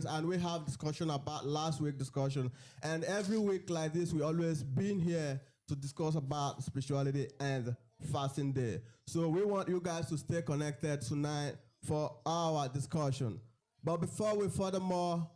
and we have discussion about last week discussion. And every week like this, we always been here to discuss about spirituality and fasting day. So we want you guys to stay connected tonight for our discussion. But before we furthermore,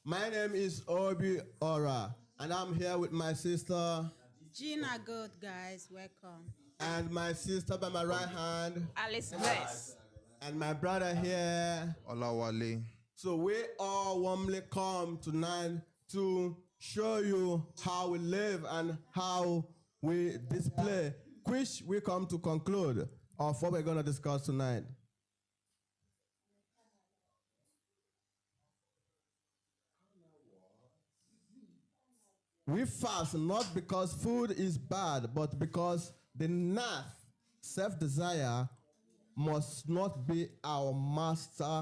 my name is Obi Ora, and I'm here with my sister Gina good, guys. Welcome. and my sister by my right hand, Alice Bless. and my brother here. Olawale. So we all warmly come tonight to show you how we live and how we display, which we come to conclude of what we're going to discuss tonight. We fast not because food is bad, but because the enough self-desire must not be our master,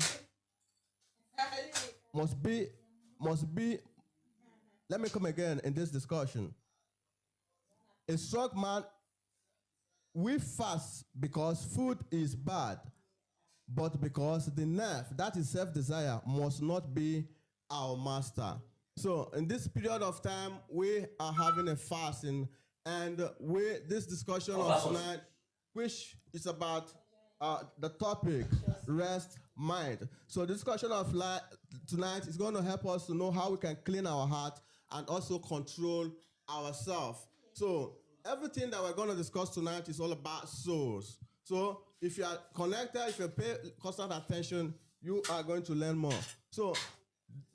must be, let me come again in this discussion. A strong man, we fast because food is bad, but because the nerve, that is self-desire, must not be our master. So in this period of time, we are having a fasting, and this discussion of tonight, which is about the topic rest mind. So the discussion of tonight is going to help us to know how we can clean our heart and also control ourselves. So everything that we're going to discuss tonight is all about souls. So if you are connected, if you pay constant attention, you are going to learn more. So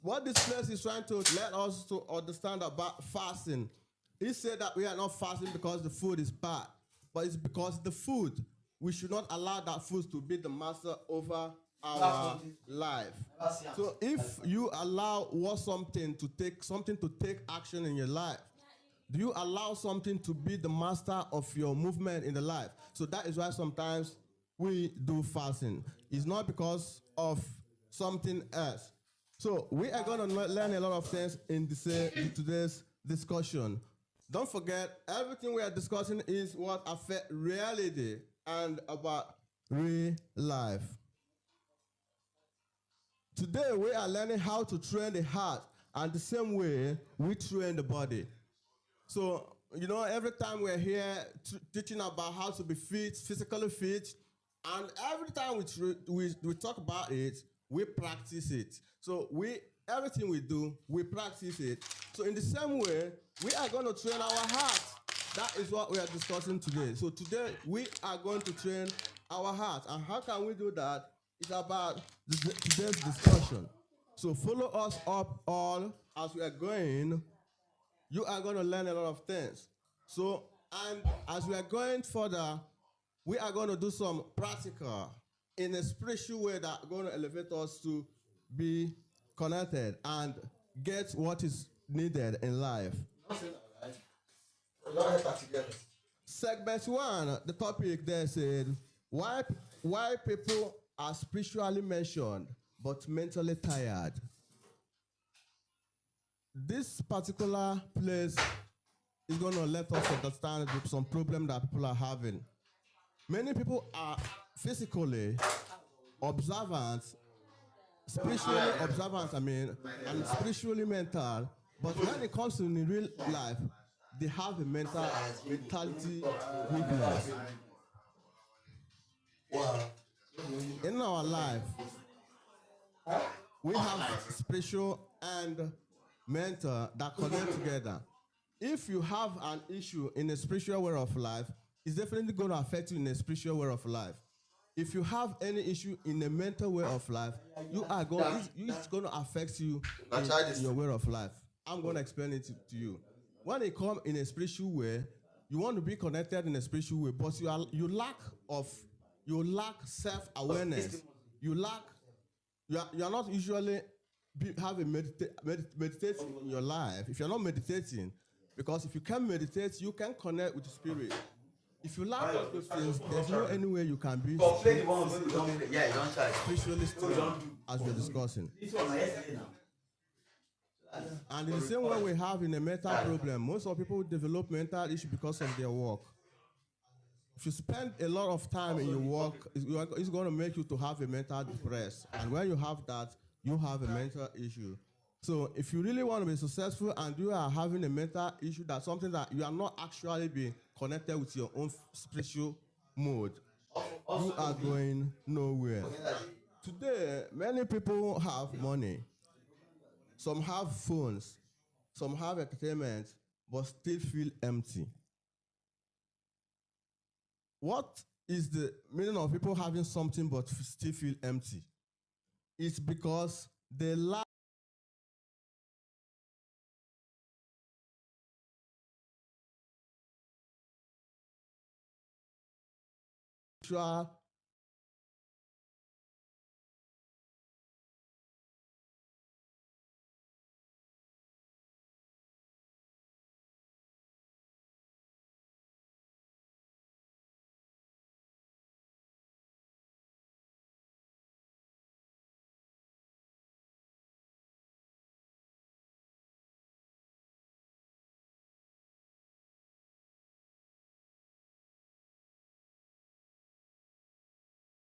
what this place is trying to let us to understand about fasting, he said that we are not fasting because the food is bad, but it's because the food, we should not allow that food to be the master over our life. So if you allow something to take action in your life, do you allow something to be the master of your movement in the life? So that is why sometimes we do fasting. It's not because of something else. So we are going to learn a lot of things in today's discussion. Don't forget, everything we are discussing is what affects reality and about real life. Today we are learning how to train the heart, and the same way we train the body. So, every time we're here teaching about how to be fit, physically fit, and every time we talk about it, we practice it. So everything we do, we practice it. So in the same way, we are going to train our heart. That is what we are discussing today. So today, we are going to train our heart. And how can we do that? It's about today's discussion. So follow us up all as we are going. You are going to learn a lot of things. So, and as we are going further, we are going to do some practical in a spiritual way that are going to elevate us to be connected and get what is needed in life. Segment 1, the topic there said, why people are spiritually mentioned but mentally tired. This particular place is going to let us understand some problem that people are having. Many people are physically observant, spiritually observant, and spiritually mental, but when it comes to the real life, they have a mentality weakness. In our life, we have spiritual and mental that connect together. If you have an issue in a spiritual way of life, it's definitely going to affect you in a spiritual way of life. If you have any issue in a mental way of life, it's going to affect you in your way of life. I'm going to explain it to you. When it comes in a spiritual way, you want to be connected in a spiritual way, but you lack self-awareness. You are not usually meditating in your life. If you're not meditating, because if you can meditate, you can connect with the spirit. If you lack all those things, there's no any way you can be spiritually still, as we're discussing. And in the same way we have in a mental problem, most of people develop mental issue because of their work. If you spend a lot of time in your work, it's going to make you to have a mental depress. And when you have that, you have a mental issue. So if you really want to be successful and you are having a mental issue, that's something that you are not actually being connected with your own spiritual mode, you are going nowhere. Today, many people have money. Some have phones. Some have entertainment, but still feel empty. What is the meaning of people having something but still feel empty? It's because they lack spiritual